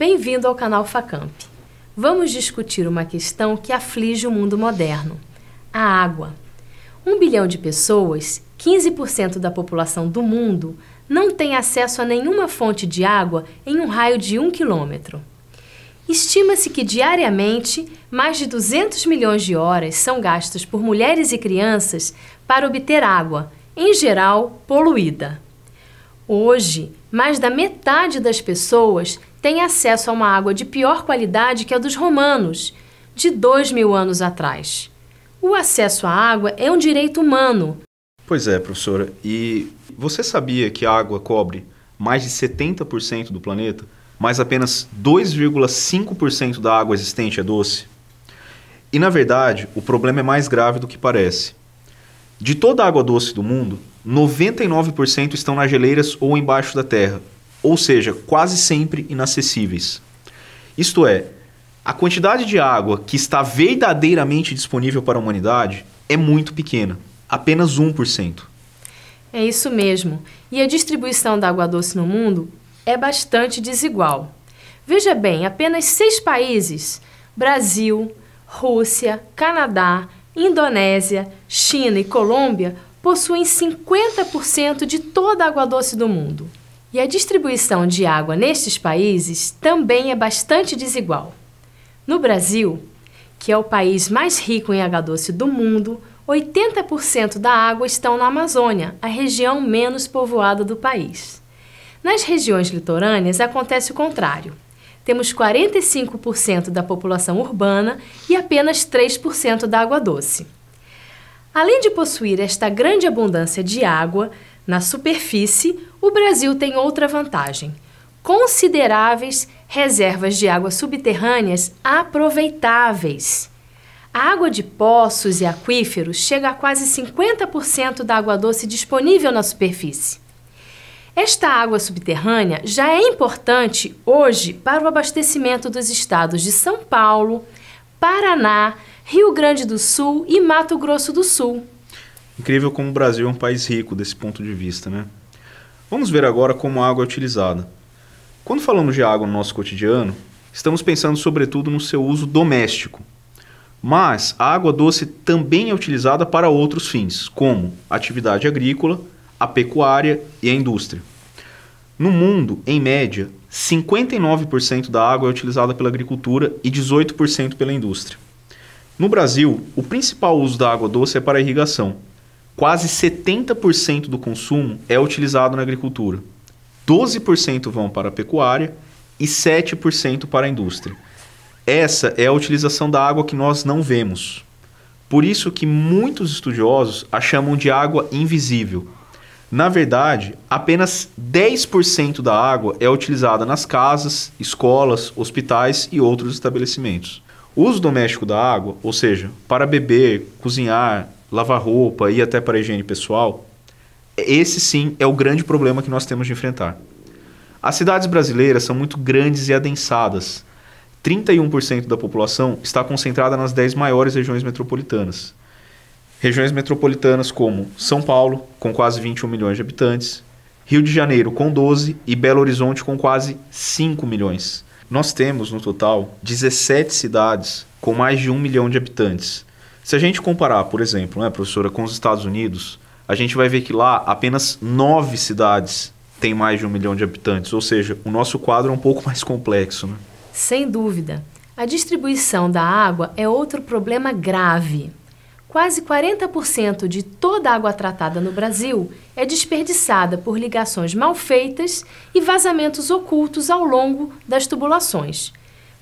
Bem-vindo ao canal Facamp. Vamos discutir uma questão que aflige o mundo moderno: a água. 1 bilhão de pessoas, 15% da população do mundo, não tem acesso a nenhuma fonte de água em um raio de 1 quilômetro. Estima-se que diariamente mais de 200 milhões de horas são gastas por mulheres e crianças para obter água, em geral poluída. Hoje, mais da metade das pessoas tem acesso a uma água de pior qualidade que a dos romanos, de 2000 anos atrás. O acesso à água é um direito humano. Pois é, professora. E você sabia que a água cobre mais de 70% do planeta, mas apenas 2,5% da água existente é doce? E, na verdade, o problema é mais grave do que parece. De toda a água doce do mundo, 99% estão nas geleiras ou embaixo da terra, ou seja, quase sempre inacessíveis. Isto é, a quantidade de água que está verdadeiramente disponível para a humanidade é muito pequena, apenas 1%. É isso mesmo. E a distribuição da água doce no mundo é bastante desigual. Veja bem, apenas 6 países, Brasil, Rússia, Canadá, Indonésia, China e Colômbia, possuem 50% de toda a água doce do mundo. E a distribuição de água nestes países também é bastante desigual. No Brasil, que é o país mais rico em água doce do mundo, 80% da água estão na Amazônia, a região menos povoada do país. Nas regiões litorâneas acontece o contrário. Temos 45% da população urbana e apenas 3% da água doce. Além de possuir esta grande abundância de água na superfície, o Brasil tem outra vantagem: consideráveis reservas de água subterrâneas aproveitáveis. A água de poços e aquíferos chega a quase 50% da água doce disponível na superfície. Esta água subterrânea já é importante hoje para o abastecimento dos estados de São Paulo, Paraná, Rio Grande do Sul e Mato Grosso do Sul. Incrível como o Brasil é um país rico desse ponto de vista, né? Vamos ver agora como a água é utilizada. Quando falamos de água no nosso cotidiano, estamos pensando sobretudo no seu uso doméstico. Mas a água doce também é utilizada para outros fins, como a atividade agrícola, a pecuária e a indústria. No mundo, em média, 59% da água é utilizada pela agricultura e 18% pela indústria. No Brasil, o principal uso da água doce é para a irrigação. Quase 70% do consumo é utilizado na agricultura. 12% vão para a pecuária e 7% para a indústria. Essa é a utilização da água que nós não vemos. Por isso que muitos estudiosos a chamam de água invisível. Na verdade, apenas 10% da água é utilizada nas casas, escolas, hospitais e outros estabelecimentos. O uso doméstico da água, ou seja, para beber, cozinhar, lavar roupa e até para a higiene pessoal, esse sim é o grande problema que nós temos de enfrentar. As cidades brasileiras são muito grandes e adensadas. 31% da população está concentrada nas 10 maiores regiões metropolitanas. Regiões metropolitanas como São Paulo, com quase 21 milhões de habitantes, Rio de Janeiro, com 12, e Belo Horizonte, com quase 5 milhões. Nós temos, no total, 17 cidades com mais de 1 milhão de habitantes. Se a gente comparar, por exemplo, professora, com os Estados Unidos, a gente vai ver que lá apenas 9 cidades têm mais de 1 milhão de habitantes, ou seja, o nosso quadro é um pouco mais complexo, né? Sem dúvida. A distribuição da água é outro problema grave. Quase 40% de toda a água tratada no Brasil é desperdiçada por ligações mal feitas e vazamentos ocultos ao longo das tubulações.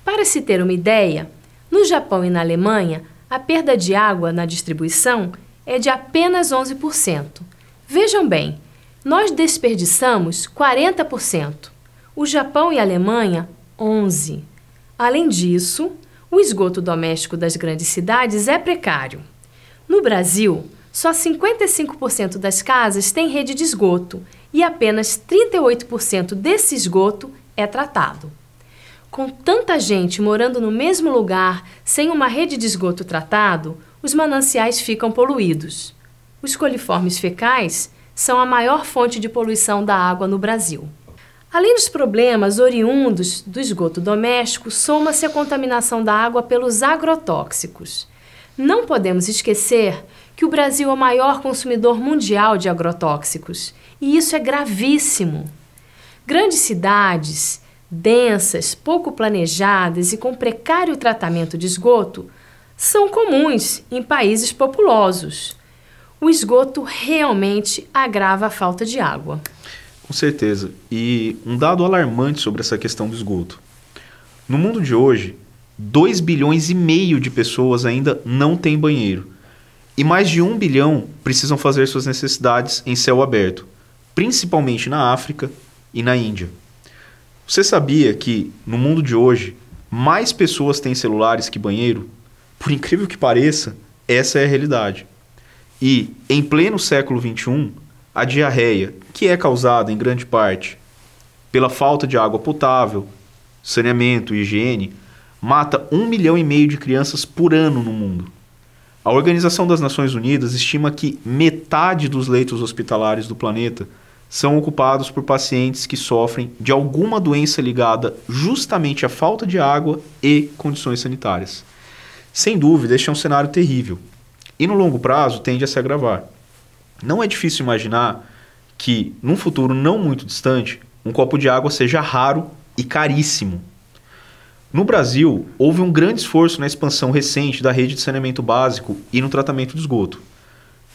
Para se ter uma ideia, no Japão e na Alemanha, a perda de água na distribuição é de apenas 11%. Vejam bem, nós desperdiçamos 40%. O Japão e a Alemanha, 11%. Além disso, o esgoto doméstico das grandes cidades é precário. No Brasil, só 55% das casas têm rede de esgoto e apenas 38% desse esgoto é tratado. Com tanta gente morando no mesmo lugar sem uma rede de esgoto tratado, os mananciais ficam poluídos. Os coliformes fecais são a maior fonte de poluição da água no Brasil. Além dos problemas oriundos do esgoto doméstico, soma-se a contaminação da água pelos agrotóxicos. Não podemos esquecer que o Brasil é o maior consumidor mundial de agrotóxicos, e isso é gravíssimo. Grandes cidades, densas, pouco planejadas e com precário tratamento de esgoto, são comuns em países populosos. O esgoto realmente agrava a falta de água. Com certeza. E um dado alarmante sobre essa questão do esgoto. No mundo de hoje, 2,5 bilhões de pessoas ainda não têm banheiro. E mais de 1 bilhão precisam fazer suas necessidades em céu aberto, principalmente na África e na Índia. Você sabia que, no mundo de hoje, mais pessoas têm celulares que banheiro? Por incrível que pareça, essa é a realidade. E, em pleno século XXI, a diarreia, que é causada em grande parte pela falta de água potável, saneamento e higiene, mata 1,5 milhão de crianças por ano no mundo. A Organização das Nações Unidas estima que metade dos leitos hospitalares do planeta são ocupados por pacientes que sofrem de alguma doença ligada justamente à falta de água e condições sanitárias. Sem dúvida, este é um cenário terrível e no longo prazo tende a se agravar. Não é difícil imaginar que, num futuro não muito distante, um copo de água seja raro e caríssimo. No Brasil, houve um grande esforço na expansão recente da rede de saneamento básico e no tratamento de esgoto.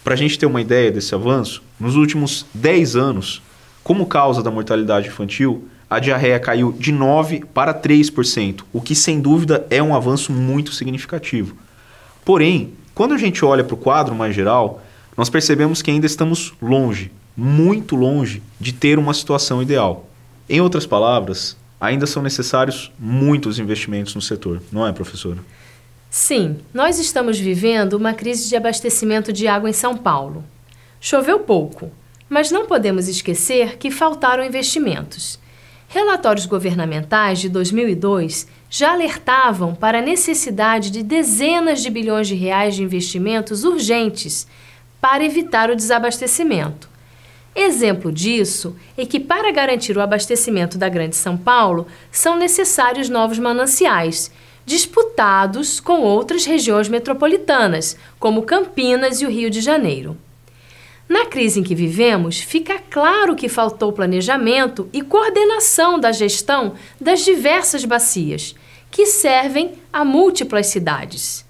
Para a gente ter uma ideia desse avanço, nos últimos 10 anos, como causa da mortalidade infantil, a diarreia caiu de 9% para 3%, o que sem dúvida é um avanço muito significativo. Porém, quando a gente olha para o quadro mais geral, nós percebemos que ainda estamos longe, muito longe, de ter uma situação ideal. Em outras palavras, ainda são necessários muitos investimentos no setor, não é, professora? Sim, nós estamos vivendo uma crise de abastecimento de água em São Paulo. Choveu pouco, mas não podemos esquecer que faltaram investimentos. Relatórios governamentais de 2002 já alertavam para a necessidade de dezenas de bilhões de reais de investimentos urgentes para evitar o desabastecimento. Exemplo disso é que, para garantir o abastecimento da Grande São Paulo, são necessários novos mananciais, disputados com outras regiões metropolitanas, como Campinas e o Rio de Janeiro. Na crise em que vivemos, fica claro que faltou planejamento e coordenação da gestão das diversas bacias, que servem a múltiplas cidades.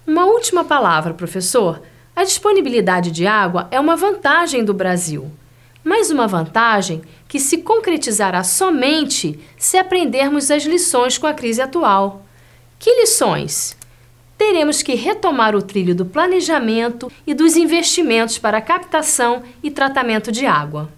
Uma última palavra, professor. A disponibilidade de água é uma vantagem do Brasil, mas uma vantagem que se concretizará somente se aprendermos as lições com a crise atual. Que lições? Teremos que retomar o trilho do planejamento e dos investimentos para captação e tratamento de água.